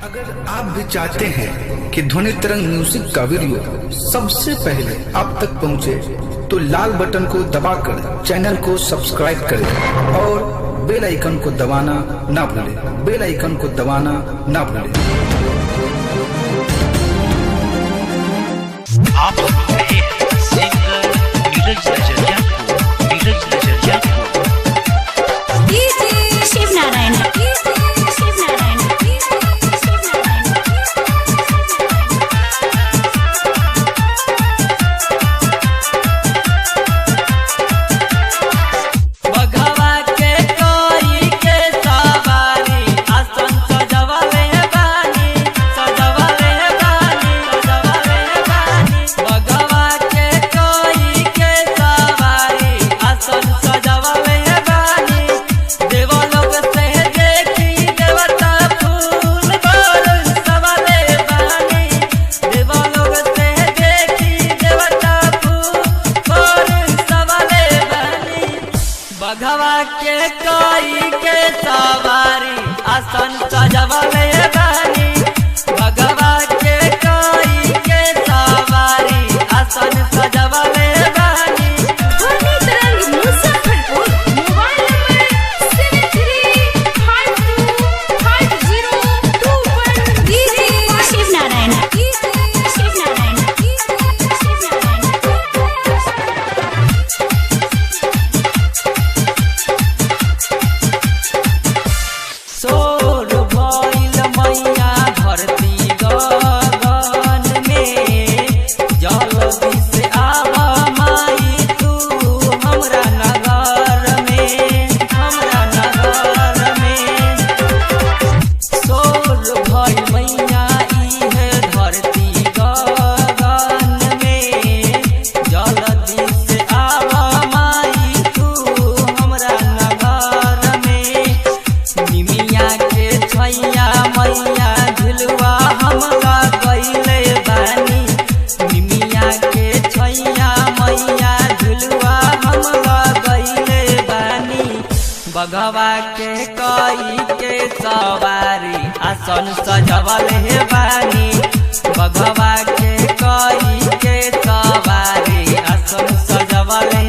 अगर आप भी चाहते हैं कि ध्वनि तरंग म्यूजिक का वीडियो सबसे पहले आप तक पहुंचे, तो लाल बटन को दबाकर चैनल को सब्सक्राइब करें और बेल आइकन को दबाना ना भूलें। बेल आइकन को दबाना ना भूलें। आप सुन रहे हैं सिंगर नीरज नजरिया को, नीरज नजरिया को। शिव नारायण बघवा के कोई के सवारी आसन सजवले बानी। बघवा के कोई के सवारी आसन सजवले बानी। ध्वनि तरंग मुजफ्फरपुर। Mobile number 73525021। शिव नारायण सोर भइल मैया धरती गगन में, जल्दी से आव माई तू हमरा नगर में, हमरा नगर में। सोर भइल मैया इहे धरती गगन में, जल्दी से आव माई तू हमरा नगर में। निमिया के छैया मैया झुलवा हमरा गइले बानी। निमिया के छैया मैया झुलवा हमरा गइले बानी। बघवा के कोई के सवारी आसन सजवले बानी। बघवा के कोई के सवारी आसन सजवले